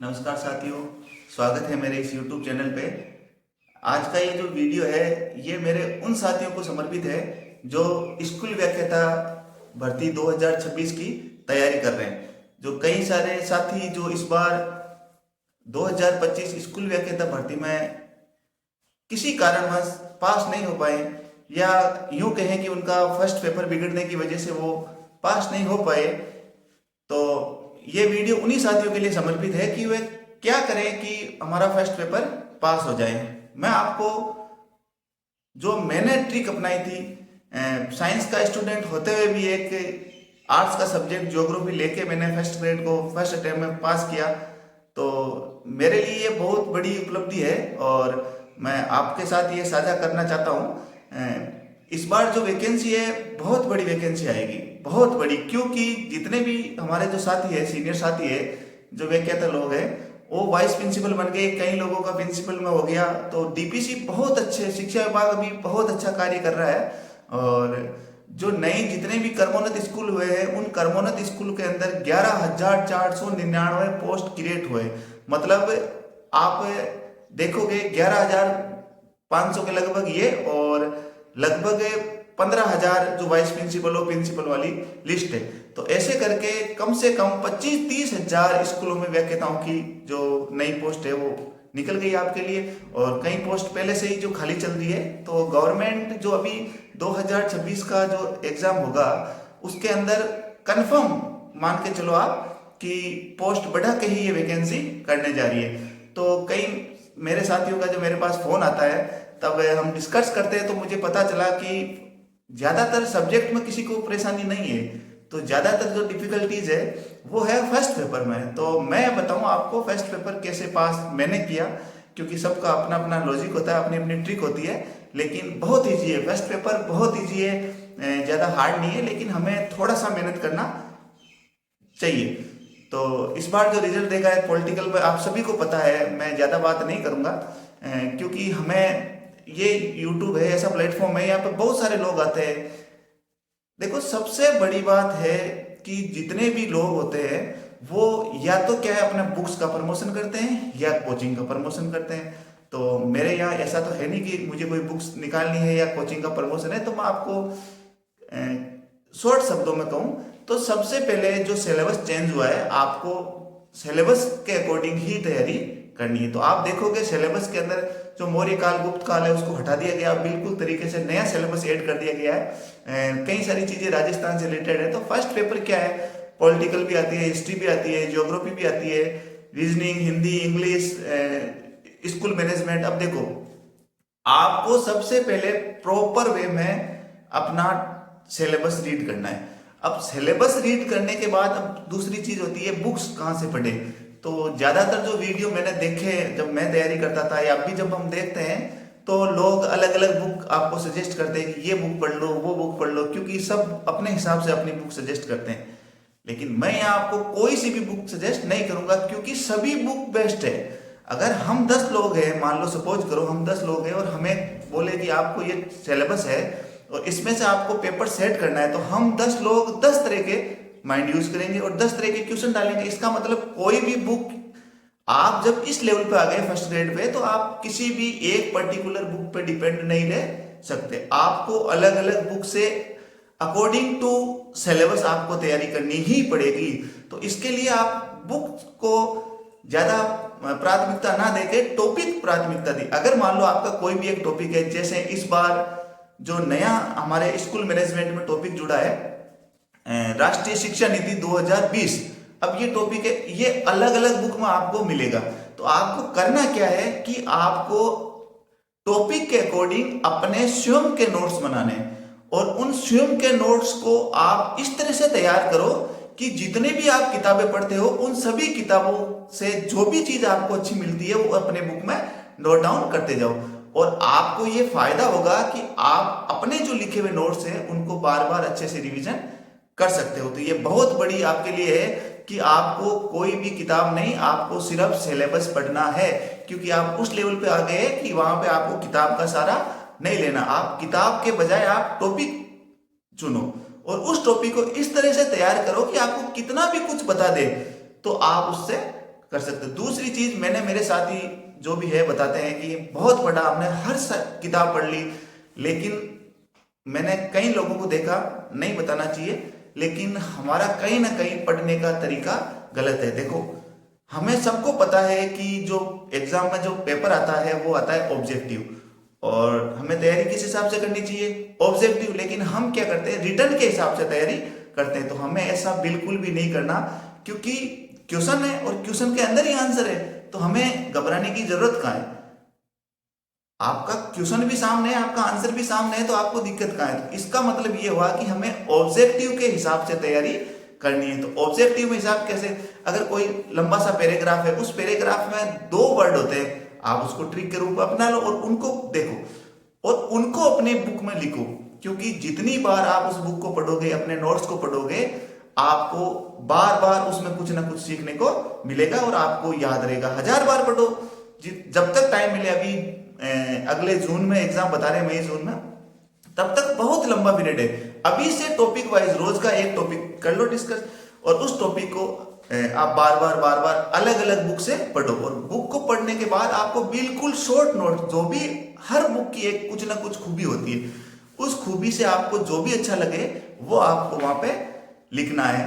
नमस्कार साथियों, स्वागत है मेरे इस YouTube चैनल पे। आज का ये जो वीडियो है ये मेरे उन साथियों को समर्पित है जो स्कूल व्याख्याता भर्ती 2026 की तैयारी कर रहे हैं। जो कई सारे साथी जो इस बार 2025 स्कूल व्याख्याता भर्ती में किसी कारणवश पास नहीं हो पाए, या यूं कहें कि उनका फर्स्ट पेपर बिगड़ने की वजह से वो पास नहीं हो पाए, तो ये वीडियो उन्हीं साथियों के लिए समर्पित है कि वे क्या करें कि हमारा फर्स्ट पेपर पास हो जाए। मैं आपको जो मैंने ट्रिक अपनाई थी, साइंस का स्टूडेंट होते हुए भी एक आर्ट्स का सब्जेक्ट ज्योग्राफी लेके मैंने फर्स्ट ग्रेड को फर्स्ट अटेम्प्ट में पास किया, तो मेरे लिए ये बहुत बड़ी उपलब्धि है और मैं आपके साथ ये साझा करना चाहता हूँ। इस बार जो वैकेंसी है बहुत बड़ी वैकेंसी आएगी, बहुत बड़ी, क्योंकि जितने भी हमारे जो साथी है, सीनियर साथी है, जो व्याख्याता लोग हैं, वो वाइस प्रिंसिपल बन गए, कई लोगों का प्रिंसिपल में हो गया। तो डीपीसी बहुत अच्छे, शिक्षा विभाग अभी बहुत अच्छा कार्य कर रहा है। और जो नई जितने भी कर्मोन्नत स्कूल हुए हैं, उन कर्मोन्नत स्कूल के अंदर 11,499 पोस्ट क्रिएट हुए। मतलब आप देखोगे 11,500 के लगभग ये, और लगभग 15,000 जो वाइस प्रिंसिपल और प्रिंसिपल वाली लिस्ट है। तो ऐसे करके कम से कम 25-30 हजार स्कूलों में व्याख्याताओं की जो नई पोस्ट है वो निकल गई आपके लिए, और कई पोस्ट पहले से ही जो खाली चल रही है। तो गवर्नमेंट जो अभी 2026 का जो एग्जाम होगा उसके अंदर कंफर्म मान के चलो आप कि पोस्ट बढ़ा के ही ये वैकेंसी करने जा रही है। तो कई मेरे साथियों का जो मेरे पास फोन आता है, तब हम डिस्कस करते हैं, तो मुझे पता चला कि ज्यादातर सब्जेक्ट में किसी को परेशानी नहीं है। तो ज्यादातर जो डिफिकल्टीज है वो है फर्स्ट पेपर में। तो मैं बताऊं आपको फर्स्ट पेपर कैसे पास मैंने किया, क्योंकि सबका अपना अपना लॉजिक होता है, अपनी अपनी ट्रिक होती है। लेकिन बहुत ईजी है फर्स्ट पेपर, बहुत ईजी है, ज्यादा हार्ड नहीं है, लेकिन हमें थोड़ा सा मेहनत करना चाहिए। तो इस बार जो रिजल्ट देगा है पॉलिटिकल में, आप सभी को पता है, मैं ज्यादा बात नहीं करूंगा, क्योंकि हमें ये YouTube है, ऐसा प्लेटफॉर्म है, यहाँ पे बहुत सारे लोग आते हैं। देखो सबसे बड़ी बात है कि जितने भी लोग होते हैं वो या तो क्या है, अपने बुक्स का प्रमोशन करते हैं या कोचिंग का प्रमोशन करते हैं। तो मेरे यहाँ ऐसा तो है नहीं कि मुझे कोई बुक्स निकालनी है या कोचिंग का प्रमोशन है। तो मैं आपको शॉर्ट शब्दों में कहूँ तो सबसे पहले जो सिलेबस चेंज हुआ है, आपको सिलेबस के अकॉर्डिंग ही तैयारी करनी है। तो आप देखोगे सिलेबस के अंदर जो मौर्य काल, गुप्त काल है, उसको हटा दिया गया, बिल्कुल तरीके से नया सिलेबस ऐड कर दिया गया है। कई सारी चीजें राजस्थान से रिलेटेड है। तो फर्स्ट पेपर क्या है, पॉलिटिकल भी आती है, हिस्ट्री भी आती है, ज्योग्राफी भी आती है, reasoning, Hindi, English, school management. अब देखो आपको सबसे पहले प्रॉपर वे में अपना सिलेबस रीड करना है। अब सिलेबस रीड करने के बाद अब दूसरी चीज होती है बुक्स कहाँ से पढ़े। तो ज्यादातर जो वीडियो मैंने देखे जब मैं तैयारी करता था, या अभी जब हम देखते हैं, तो लोग अलग अलग बुक आपको सजेस्ट करते हैं कि ये बुक पढ़ लो, वो बुक पढ़ लो, क्योंकि सब अपने हिसाब से अपनी बुक सजेस्ट करते हैं। लेकिन मैं यहाँ आपको कोई सी भी बुक सजेस्ट नहीं करूंगा, क्योंकि सभी बुक बेस्ट है। अगर हम 10 लोग हैं, मान लो सपोज करो हम 10 लोग हैं, और हमें बोले कि आपको ये सिलेबस है और इसमें से आपको पेपर सेट करना है, तो हम 10 लोग 10 तरह के माइंड यूज करेंगे और 10 तरह के क्वेश्चन डालेंगे। इसका मतलब कोई भी बुक, आप जब इस लेवल पे आ गए फर्स्ट ग्रेड पे, तो आप किसी भी एक पर्टिकुलर बुक पे डिपेंड नहीं रह सकते। आपको अलग अलग बुक से अकॉर्डिंग टू सिलेबस आपको तैयारी करनी ही पड़ेगी। तो इसके लिए आप बुक को ज्यादा प्राथमिकता ना देके टॉपिक प्राथमिकता दी। अगर मान लो आपका कोई भी एक टॉपिक है, जैसे इस बार जो नया हमारे स्कूल मैनेजमेंट में टॉपिक जुड़ा है, राष्ट्रीय शिक्षा नीति 2020, अब ये टॉपिक है, ये अलग अलग बुक में आपको मिलेगा। तो आपको करना क्या है कि आपको टॉपिक के अकॉर्डिंग अपने स्वयं के नोट्स बनाने, और उन स्वयं के नोट्स को आप इस तरह से तैयार करो कि जितने भी आप किताबें पढ़ते हो, उन सभी किताबों से जो भी चीज आपको अच्छी मिलती है वो अपने बुक में नोट डाउन करते जाओ। और आपको ये फायदा होगा कि आप अपने जो लिखे हुए नोट्स हैं उनको बार बार अच्छे से रिवीजन कर सकते हो। तो ये बहुत बड़ी आपके लिए है कि आपको कोई भी किताब नहीं, आपको सिर्फ सिलेबस पढ़ना है, क्योंकि आप उस लेवल पे आ गए कि वहां पे आपको किताब का सारा नहीं लेना। आप किताब के बजाय आप टॉपिक चुनो और उस टॉपिक को इस तरह से तैयार करो कि आपको कितना भी कुछ बता दे तो आप उससे कर सकते हो। दूसरी चीज, मैंने मेरे साथी जो भी है बताते हैं कि बहुत पढ़ा, हमने हर किताब पढ़ ली, लेकिन मैंने कई लोगों को देखा, नहीं बताना चाहिए, लेकिन हमारा कहीं ना कहीं पढ़ने का तरीका गलत है। देखो, हमें सबको पता है कि जो एग्जाम में जो पेपर आता है वो आता है ऑब्जेक्टिव, और हमें तैयारी किस हिसाब से करनी चाहिए, ऑब्जेक्टिव। लेकिन हम क्या करते हैं, रिटर्न के हिसाब से तैयारी करते हैं। तो हमें ऐसा बिल्कुल भी नहीं करना, क्योंकि क्वेश्चन है और क्वेश्चन के अंदर ही आंसर है, तो हमें घबराने की जरूरत कहाँ है। आपका क्वेश्चन भी सामने है, आपका आंसर भी सामने है, तो आपको दिक्कत कहाँ है। तो इसका मतलब ये हुआ कि हमें ऑब्जेक्टिव के हिसाब से तैयारी करनी है। तो ऑब्जेक्टिव में हिसाब कैसे, अगर कोई लंबा सा पैराग्राफ है, उस पैराग्राफ में 2 वर्ड होते हैं, आप उसको ट्रिक के रूप में अपना लो और उनको देखो और उनको अपने बुक में लिखो, क्योंकि जितनी बार आप उस बुक को पढ़ोगे, अपने नोट्स को पढ़ोगे, आपको बार बार उसमें कुछ ना कुछ सीखने को मिलेगा और आपको याद रहेगा। 1000 बार पढ़ो, जब तक टाइम मिले। अभी अगले जून में एग्जाम बता रहे हैं, मई जून में, तब तक बहुत लंबा पीरियड है। अभी से टॉपिक वाइज रोज का एक टॉपिक कर लो डिस्कस, और उस टॉपिक को आप बार बार अलग अलग बुक से पढ़ो। और बुक को पढ़ने के बाद आपको बिल्कुल शॉर्ट नोट, जो भी हर बुक की एक कुछ ना कुछ खूबी होती है, उस खूबी से आपको जो भी अच्छा लगे वो आपको वहां पे लिखना है।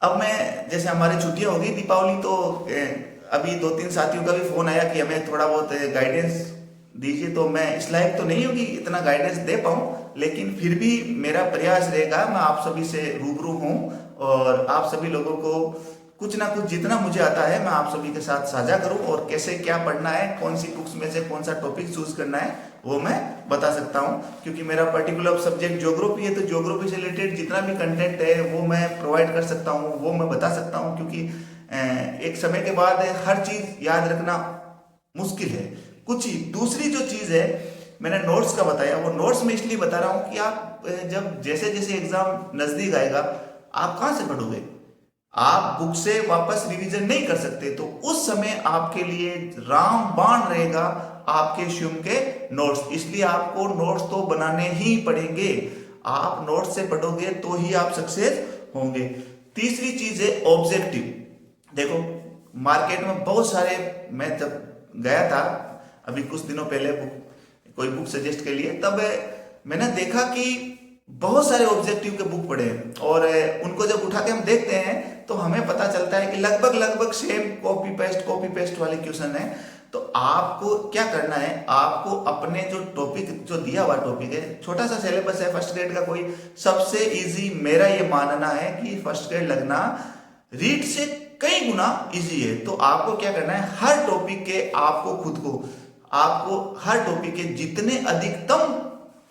अब मैं, जैसे हमारी छुट्टियां हो गई दीपावली, तो अभी 2-3 साथियों का भी फोन आया कि हमें थोड़ा बहुत गाइडेंस दीजिए। तो मैं इस लायक तो नहीं होगी इतना गाइडेंस दे पाऊं, लेकिन फिर भी मेरा प्रयास रहेगा, मैं आप सभी से रूबरू हूं और आप सभी लोगों को कुछ ना कुछ जितना मुझे आता है मैं आप सभी के साथ साझा करूं, और कैसे क्या पढ़ना है, कौन सी बुक्स में से कौन सा टॉपिक चूज करना है वो मैं बता सकता हूं। क्योंकि मेरा पर्टिकुलर सब्जेक्ट ज्योग्राफी है, तो ज्योग्राफी से रिलेटेड जितना भी कंटेंट है वो मैं प्रोवाइड कर सकता हूं, वो मैं बता सकता हूं। क्योंकि एक समय के बाद हर चीज याद रखना मुश्किल है, कुछ ही। दूसरी जो चीज है, मैंने नोट्स का बताया, वो नोट्स में इसलिए बता रहा हूं कि आप जब जैसे जैसे एग्जाम नजदीक आएगा, आप कहां से पढ़ोगे, आप बुक से वापस रिवीजन नहीं कर सकते। तो उस समय आपके लिए रामबाण रहेगा आपके स्वयं के नोट्स, इसलिए आपको नोट्स तो बनाने ही पड़ेंगे। आप नोट्स से पढ़ोगे तो ही आप सक्सेस होंगे। तीसरी चीज है ऑब्जेक्टिव। देखो, मार्केट में बहुत सारे, मैं जब गया था अभी कुछ दिनों पहले कोई बुक सजेस्ट के लिए, तब मैंने देखा कि बहुत सारे ऑब्जेक्टिव के बुक पढ़े हैं, और उनको जब उठा के हम देखते हैं तो हमें पता चलता है कि लगभग सेम कॉपी पेस्ट वाले क्वेश्चन है। तो आपको क्या करना है, आपको अपने जो टॉपिक, जो दिया हुआ टॉपिक है, छोटा सा सिलेबस है फर्स्ट ग्रेड का, कोई सबसे इजी मेरा ये मानना है कि फर्स्ट ग्रेड लगना रीड से कई गुना इजी है। तो आपको क्या करना है, हर टॉपिक के आपको हर टॉपिक के जितने अधिकतम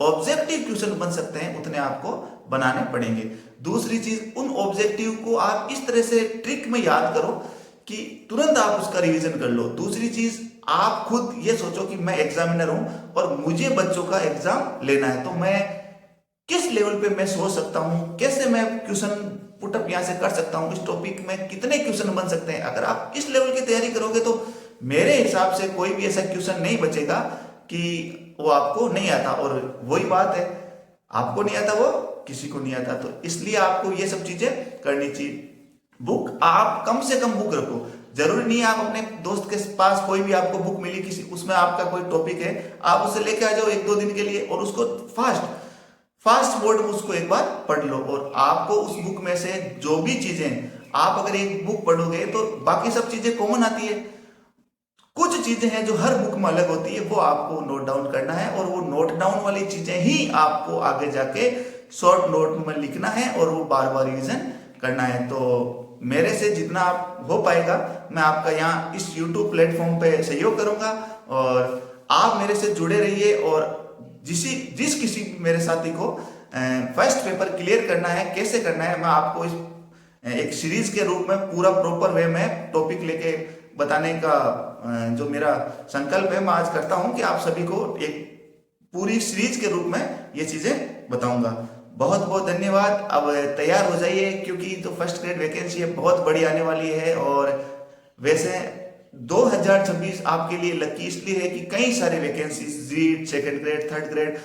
ऑब्जेक्टिव क्वेश्चन बन सकते हैं उतने आपको बनाने पड़ेंगे। दूसरी चीज, उन ऑब्जेक्टिव को आप इस तरह से ट्रिक में याद करो कि तुरंत आप उसका रिवीजन कर लो। दूसरी चीज, आप खुद ये सोचो कि मैं एग्जामिनर हूं और मुझे बच्चों का एग्जाम लेना है, तो मैं किस लेवल पे मैं सोच सकता हूं, कैसे मैं क्वेश्चन पुटअप यहां से कर सकता हूं, इस टॉपिक में कितने क्वेश्चन बन सकते हैं। अगर आप इस लेवल की तैयारी करोगे तो मेरे हिसाब से कोई भी ऐसा क्वेश्चन नहीं बचेगा कि वो आपको नहीं आता। और वही बात है, आपको नहीं आता वो किसी को नहीं आता। तो इसलिए आपको ये सब चीजें करनी चाहिए। बुक आप कम से कम बुक रखो, जरूरी नहीं है आप अपने दोस्त के पास कोई भी आपको बुक मिली किसी, उसमें आपका कोई टॉपिक है, आप उसे लेके आ जाओ 1-2 दिन के लिए, और उसको फास्ट मोड में उसको एक बार पढ़ लो। और आपको उस बुक में से जो भी चीजें, आप अगर एक बुक पढ़ोगे तो बाकी सब चीजें कॉमन आती है, कुछ चीजें हैं जो हर बुक में अलग होती है, वो आपको नोट डाउन करना है, और वो नोट डाउन वाली चीजें ही आपको आगे जाके शॉर्ट नोट में लिखना है और वो बार बार रिवीजन करना है। तो मेरे से जितना आप हो पाएगा मैं आपका यहाँ इस YouTube प्लेटफॉर्म पे सहयोग करूंगा, और आप मेरे से जुड़े रहिए। और जिस किसी मेरे साथी को फर्स्ट पेपर क्लियर करना है, कैसे करना है, मैं आपको इस एक सीरीज के रूप में पूरा प्रॉपर वे में टॉपिक लेके बताने का जो मेरा संकल्प है, मैं आज करता हूं कि आप सभी को एक पूरी सीरीज के रूप में ये चीजें बताऊंगा। बहुत बहुत धन्यवाद। अब तैयार हो जाइए, क्योंकि जो फर्स्ट ग्रेड वैकेंसी है बहुत बड़ी आने वाली है। और वैसे 2026 आपके लिए लकी इसलिए है कि कई सारे vacancies, read, second grade, third grade,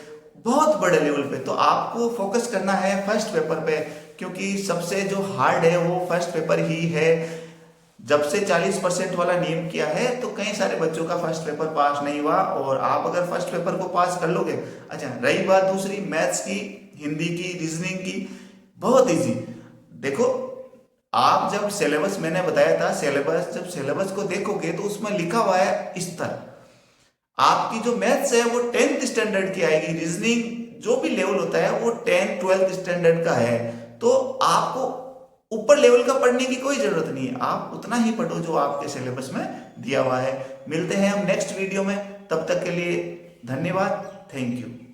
बहुत बड़े लेवल पे। तो आपको फोकस करना है फर्स्ट पेपर पे, क्योंकि सबसे जो हार्ड है वो फर्स्ट पेपर ही है। जब से 40% वाला नियम किया है तो कई सारे बच्चों का फर्स्ट पेपर पास नहीं हुआ, और आप अगर फर्स्ट पेपर को पास कर लोगे। अच्छा, रही बात दूसरी मैथ्स की, हिंदी की, रीजनिंग की, बहुत इजी। देखो, आप जब सिलेबस, मैंने बताया था सिलेबस, जब सिलेबस को देखोगे तो उसमें लिखा हुआ है स्तर। आपकी जो मैथ्स है वो 10th स्टैंडर्ड की आएगी, रीजनिंग जो भी लेवल होता है वो 10th 12th स्टैंडर्ड का है। तो आपको ऊपर लेवल का पढ़ने की कोई जरूरत नहीं है, आप उतना ही पढ़ो जो आपके सिलेबस में दिया हुआ है। मिलते हैं हम नेक्स्ट वीडियो में, तब तक के लिए धन्यवाद, थैंक यू।